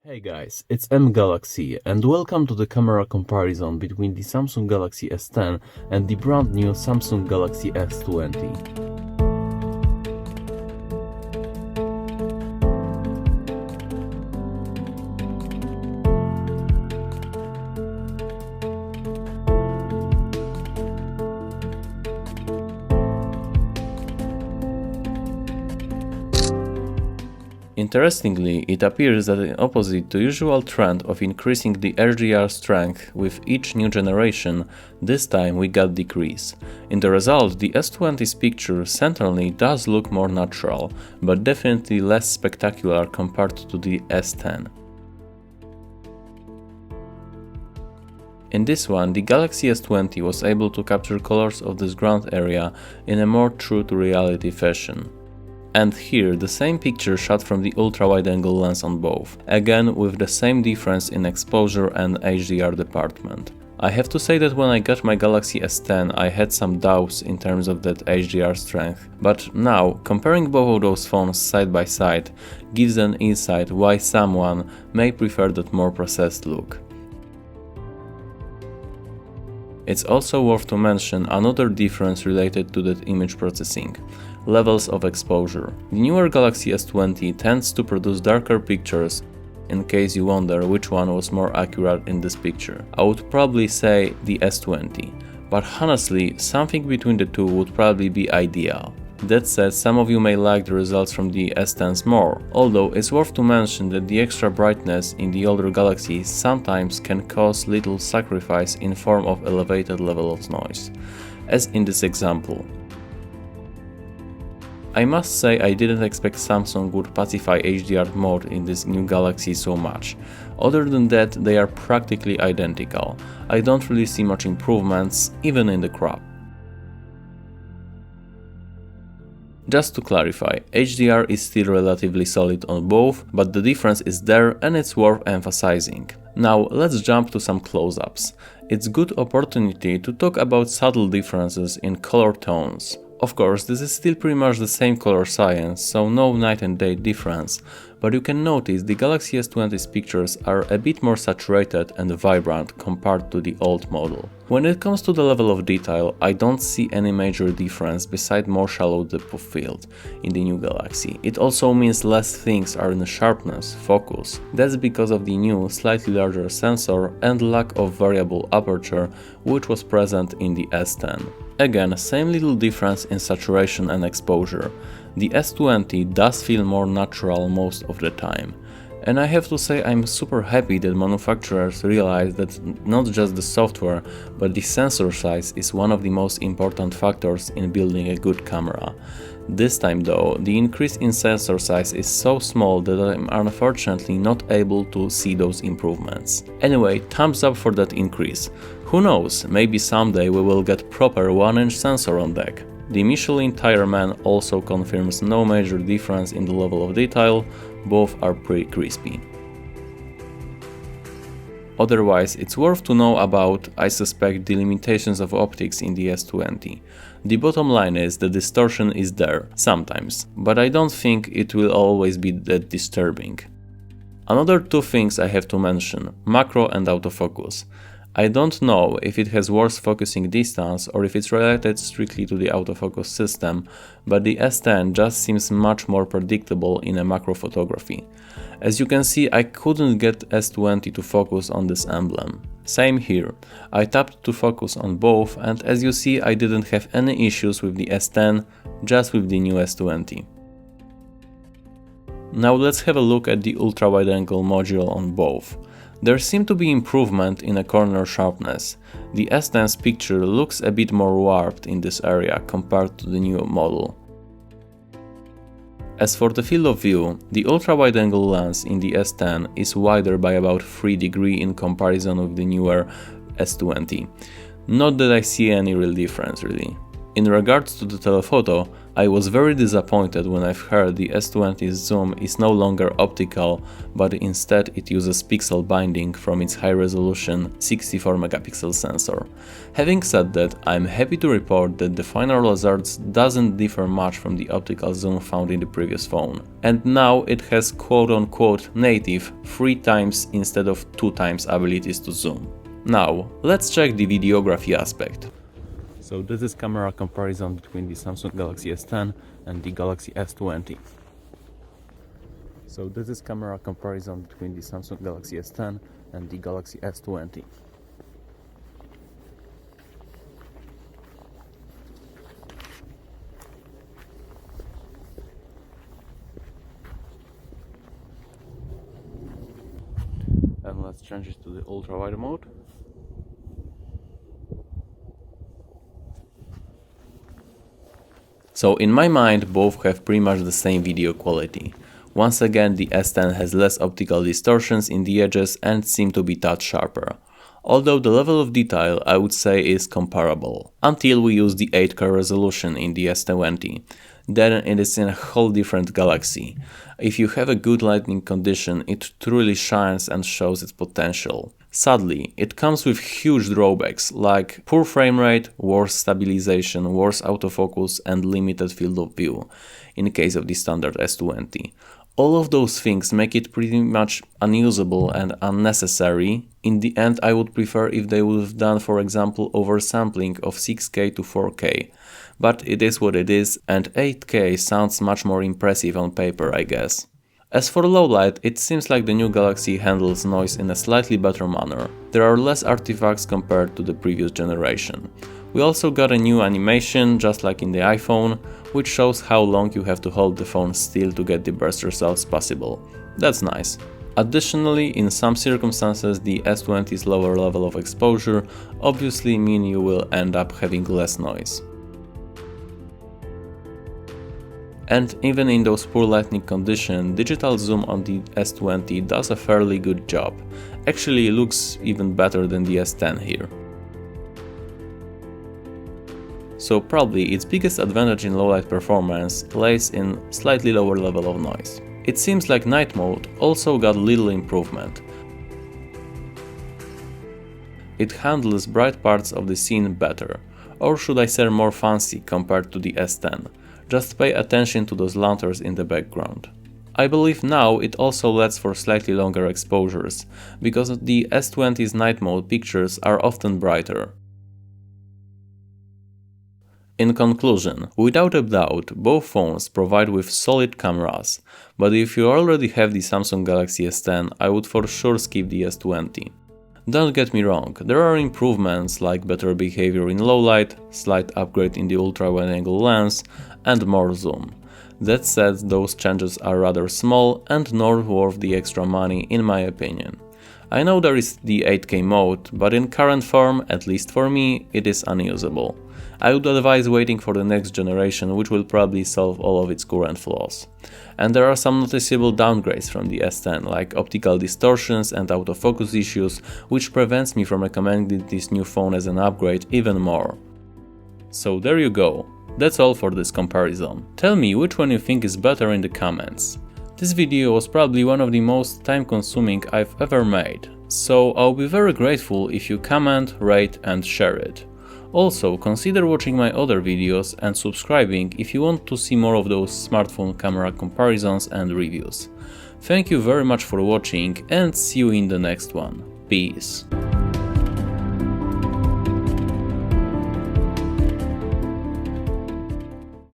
Hey guys, it's Galaxy and welcome to the camera comparison between the Samsung Galaxy S10 and the brand new Samsung Galaxy S20. Interestingly, it appears that in opposite to usual trend of increasing the HDR strength with each new generation, this time we got decrease. In the result, the S20's picture certainly does look more natural, but definitely less spectacular compared to the S10. In this one, the Galaxy S20 was able to capture colors of this ground area in a more true to reality fashion. And here the same picture shot from the ultra-wide-angle lens on both, again with the same difference in exposure and HDR department. I have to say that when I got my Galaxy S10 I had some doubts in terms of that HDR strength, but now, comparing both of those phones side by side gives an insight why someone may prefer that more processed look. It's also worth to mention another difference related to that image processing. Levels of exposure. The newer Galaxy S20 tends to produce darker pictures, in case you wonder which one was more accurate in this picture. I would probably say the S20, but honestly, something between the two would probably be ideal. That said, some of you may like the results from the S10s more, although it's worth to mention that the extra brightness in the older Galaxies sometimes can cause little sacrifice in form of elevated level of noise, as in this example. I must say I didn't expect Samsung would pacify HDR mode in this new Galaxy so much. Other than that, they are practically identical. I don't really see much improvements, even in the crop. Just to clarify, HDR is still relatively solid on both, but the difference is there and it's worth emphasizing. Now let's jump to some close-ups. It's a good opportunity to talk about subtle differences in color tones. Of course, this is still pretty much the same color science, so no night and day difference, but you can notice the Galaxy S20's pictures are a bit more saturated and vibrant compared to the old model. When it comes to the level of detail, I don't see any major difference beside more shallow depth of field in the new Galaxy. It also means less things are in sharpness, focus. That's because of the new, slightly larger sensor and lack of variable aperture which was present in the S10. Again, same little difference in saturation and exposure. The S20 does feel more natural most of the time. And I have to say I'm super happy that manufacturers realize that not just the software, but the sensor size is one of the most important factors in building a good camera. This time though, the increase in sensor size is so small that I'm unfortunately not able to see those improvements. Anyway, thumbs up for that increase. Who knows, maybe someday we will get proper 1-inch sensor on deck. The Michelin Tire Man also confirms no major difference in the level of detail, both are pretty crispy. Otherwise, it's worth to know about, I suspect, the limitations of optics in the S20. The bottom line is that distortion is there, sometimes, but I don't think it will always be that disturbing. Another two things I have to mention, macro and autofocus. I don't know if it has worse focusing distance or if it's related strictly to the autofocus system, but the S10 just seems much more predictable in a macro photography. As you can see, I couldn't get S20 to focus on this emblem. Same here. I tapped to focus on both and as you see I didn't have any issues with the S10, just with the new S20. Now let's have a look at the ultra-wide-angle module on both. There seemed to be improvement in a corner sharpness. The S10's picture looks a bit more warped in this area compared to the new model. As for the field of view, the ultra-wide-angle lens in the S10 is wider by about 3 degrees in comparison with the newer S20. Not that I see any real difference really. In regards to the telephoto, I was very disappointed when I've heard the S20's zoom is no longer optical, but instead it uses pixel binding from its high-resolution 64 megapixel sensor. Having said that, I'm happy to report that the final results doesn't differ much from the optical zoom found in the previous phone. And now it has quote-unquote native 3 times instead of 2 times abilities to zoom. Now, let's check the videography aspect. So this is camera comparison between the Samsung Galaxy S10 and the Galaxy S20. So this is camera comparison between the Samsung Galaxy S10 and the Galaxy S20. And let's change it to the ultra wide mode. So in my mind, both have pretty much the same video quality. Once again, the S10 has less optical distortions in the edges and seem to be touch sharper. Although the level of detail I would say is comparable, until we use the 8K resolution in the S20. Then it is in a whole different galaxy. If you have a good lighting condition, it truly shines and shows its potential. Sadly, it comes with huge drawbacks like poor frame rate, worse stabilization, worse autofocus and limited field of view in case of the standard S20. All of those things make it pretty much unusable and unnecessary. In the end, I would prefer if they would have done, for example, oversampling of 6K to 4K. But it is what it is, and 8K sounds much more impressive on paper, I guess. As for low light, it seems like the new Galaxy handles noise in a slightly better manner. There are less artifacts compared to the previous generation. We also got a new animation, just like in the iPhone, which shows how long you have to hold the phone still to get the best results possible. That's nice. Additionally, in some circumstances, the S20's lower level of exposure obviously mean you will end up having less noise. And even in those poor lighting conditions, digital zoom on the S20 does a fairly good job. Actually, it looks even better than the S10 here. So probably its biggest advantage in low light performance lays in slightly lower level of noise. It seems like night mode also got little improvement. It handles bright parts of the scene better, or should I say more fancy compared to the S10. Just pay attention to those lanterns in the background. I believe now it also lets for slightly longer exposures, because the S20's night mode pictures are often brighter. In conclusion, without a doubt, both phones provide with solid cameras, but if you already have the Samsung Galaxy S10, I would for sure skip the S20. Don't get me wrong, there are improvements like better behavior in low light, slight upgrade in the ultra-wide-angle lens, and more zoom. That said, those changes are rather small and not worth the extra money in my opinion. I know there is the 8K mode, but in current form, at least for me, it is unusable. I would advise waiting for the next generation, which will probably solve all of its current flaws. And there are some noticeable downgrades from the S10, like optical distortions and autofocus issues, which prevents me from recommending this new phone as an upgrade even more. So there you go. That's all for this comparison. Tell me which one you think is better in the comments. This video was probably one of the most time-consuming I've ever made, so I'll be very grateful if you comment, rate and share it. Also, consider watching my other videos and subscribing if you want to see more of those smartphone camera comparisons and reviews. Thank you very much for watching and see you in the next one. Peace.